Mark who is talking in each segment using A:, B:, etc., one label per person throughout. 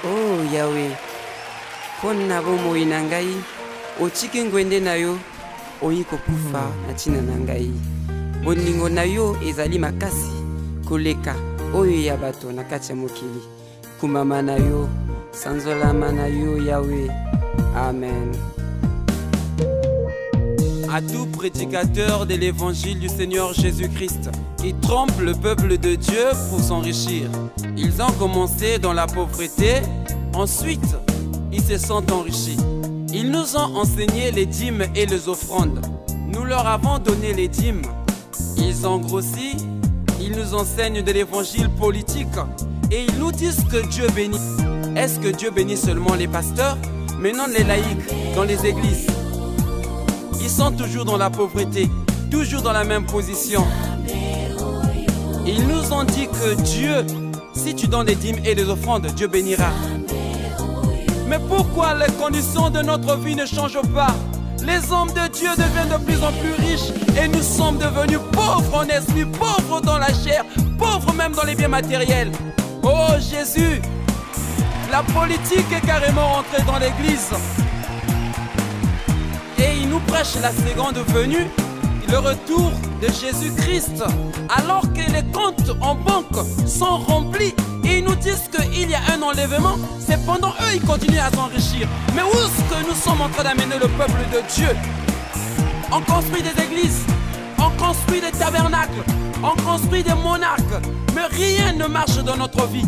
A: Oh Yahweh, pona bomoi na ngai, otiki ngwende na yo, oyi kokufa na tina na ngai. Bolingo na yo ezali makasi, koleka oyo ya bato na kati ya mokili. Kumama na yo, sanzolama na yo Yahweh. Amen. À tout prédicateur de l'évangile du Seigneur Jésus-Christ qui trompe le peuple de Dieu pour s'enrichir. Ils ont commencé dans la pauvreté, ensuite ils se sont enrichis. Ils nous ont enseigné les dîmes et les offrandes. Nous leur avons donné les dîmes. Ils ont grossi, ils nous enseignent de l'évangile politique et ils nous disent que Dieu bénit. Est-ce que Dieu bénit seulement les pasteurs, mais non les laïcs dans les églises? Ils sont toujours dans la pauvreté, toujours dans la même position. Ils nous ont dit que Dieu, si tu donnes les dîmes et les offrandes, Dieu bénira. Mais pourquoi les conditions de notre vie ne changent pas? Les hommes de Dieu deviennent de plus en plus riches et nous sommes devenus pauvres en esprit, pauvres dans la chair, pauvres même dans les biens matériels. Oh Jésus, la politique est carrément entrée dans l'église. Et il nous prêche la seconde venue, le retour de Jésus-Christ, alors que les comptes en banque sont remplis et ils nous disent qu'il y a un enlèvement. Cependant, eux, ils continuent à s'enrichir. Mais où est-ce que nous sommes en train d'amener le peuple de Dieu? On construit des églises, on construit des tabernacles, on construit des monarques, mais rien ne marche dans notre vie.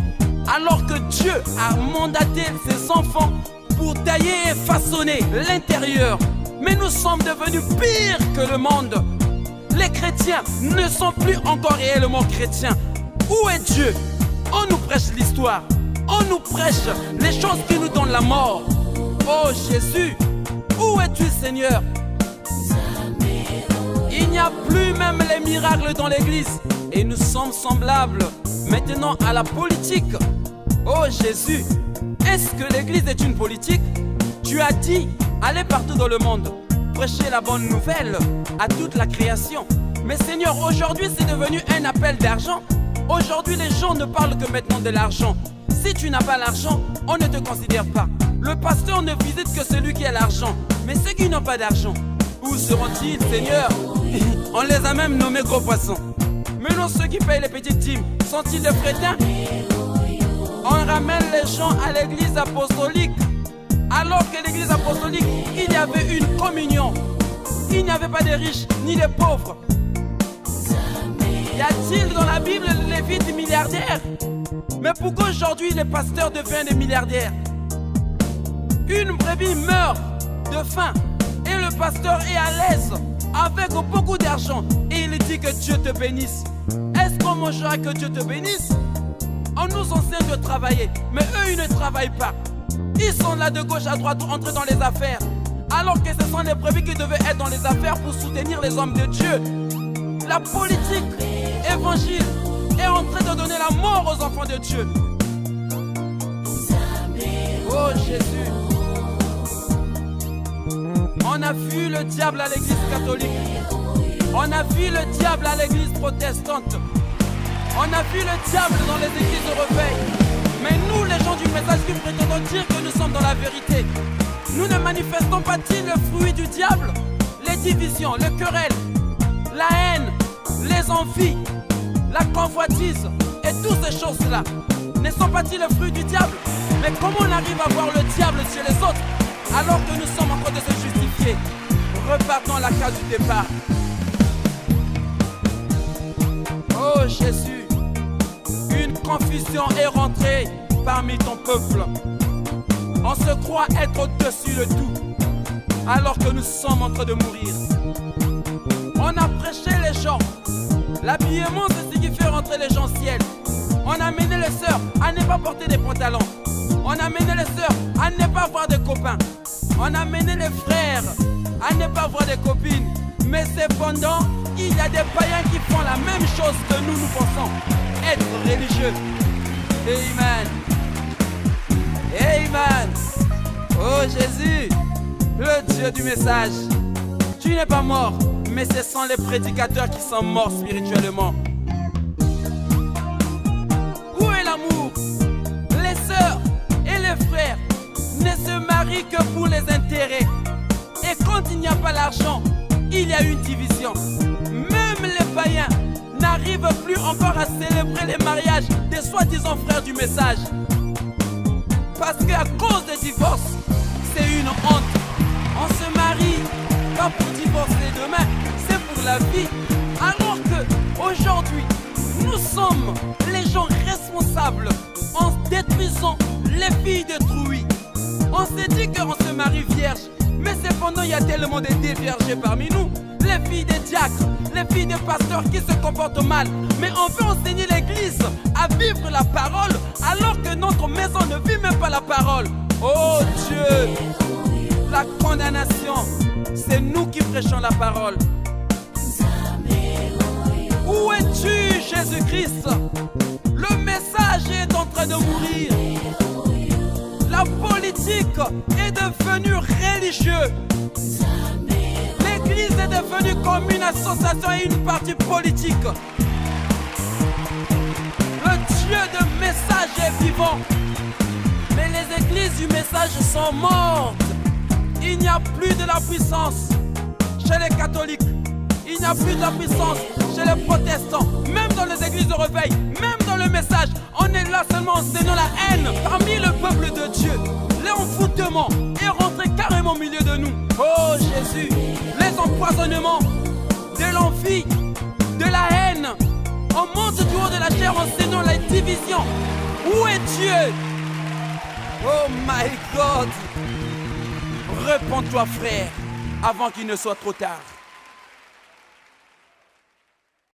A: Alors que Dieu a mandaté ses enfants pour tailler et façonner l'intérieur. Mais nous sommes devenus pires que le monde. Les chrétiens ne sont plus encore réellement chrétiens. Où est Dieu? On nous prêche l'histoire. On nous prêche les choses qui nous donnent la mort. Oh Jésus, où es-tu Seigneur? Il n'y a plus même les miracles dans l'église. Et nous sommes semblables maintenant à la politique. Oh Jésus, est-ce que l'église est une politique? Tu as dit, allez partout dans le monde, prêcher la bonne nouvelle à toute la création. Mais Seigneur, aujourd'hui c'est devenu un appel d'argent. Aujourd'hui les gens ne parlent que maintenant de l'argent. Si tu n'as pas l'argent, on ne te considère pas. Le pasteur ne visite que celui qui a l'argent. Mais ceux qui n'ont pas d'argent, où seront-ils Seigneur? On les a même nommés gros poissons. Mais non, ceux qui payent les petites dîmes, sont-ils des crétins? On ramène les gens à l'église apostolique. Alors que l'église apostolique, il y avait une communion. Il n'y avait pas de riches ni de pauvres. Y a-t-il dans la Bible les lévites milliardaires? Mais pourquoi aujourd'hui les pasteurs deviennent des milliardaires? Une brebis meurt de faim et le pasteur est à l'aise avec beaucoup d'argent et il dit que Dieu te bénisse. Est-ce qu'on mangera que Dieu te bénisse? On nous enseigne de travailler, mais eux ils ne travaillent pas. Ils sont là de gauche à droite, entrés dans les affaires. Alors que ce sont les brebis qui devaient être dans les affaires pour soutenir les hommes de Dieu. La politique, évangile, est en train de donner la mort aux enfants de Dieu. Oh Jésus. On a vu le diable à l'église catholique. On a vu le diable à l'église protestante. On a vu le diable dans les églises de reveil. Mais nous, les gens du message, qui prétendons dire que nous sommes dans la vérité, nous ne manifestons pas-ils le fruit du diable? Les divisions, les querelles, la haine, les envies, la convoitise et toutes ces choses-là ne sont pas-ils le fruit du diable? Mais comment on arrive à voir le diable chez les autres alors que nous sommes en train de se justifier? Repartons à la case du départ. Oh Jésus, une confusion est rentrée parmi ton peuple. On se croit être au-dessus de tout, alors que nous sommes en train de mourir. On a prêché les gens. L'habillement, c'est ce qui fait rentrer les gens au ciel. On a mené les sœurs à ne pas porter des pantalons. On a mené les sœurs à ne pas avoir de copains. On a mené les frères à ne pas avoir de copines. Mais cependant, il y a des païens qui font la même chose que nous, nous pensons être religieux. Amen. Amen. Oh Jésus, le Dieu du message, tu n'es pas mort, mais ce sont les prédicateurs qui sont morts spirituellement. Où est l'amour? Les sœurs et les encore à célébrer les mariages des soi-disant frères du message. Parce qu'à cause des divorces, c'est une honte. On se marie, pas pour divorcer demain, c'est pour la vie. Alors que aujourd'hui, nous sommes les gens responsables en détruisant les filles d'autrui. On s'est dit qu'on se marie vierge, mais cependant il y a tellement de déviergés parmi nous. Les filles des diacres, les filles des pasteurs qui se comportent mal. Mais on veut enseigner l'église à vivre la parole, alors que notre maison ne vit même pas la parole. Oh Dieu, la condamnation, c'est nous qui prêchons la parole. Où es-tu, Jésus-Christ? Le message est en train de mourir. La politique est devenue religieuse. L'église est devenue comme une association et une partie politique. Le Dieu de message est vivant. Mais les églises du message sont mortes. Il n'y a plus de la puissance chez les catholiques. Il n'y a plus de la puissance chez les protestants. Même dans les églises de réveil, même dans le message, on est là seulement enseignant la haine parmi le peuple de Dieu. L'envoûtement est rentré carrément au milieu de nous. Oh Jésus, les empoisonnements, de l'envie, de la haine. On monte du haut de la chair enseignant la division. Où est Dieu? Oh my God. Réponds-toi frère, avant qu'il ne soit trop tard.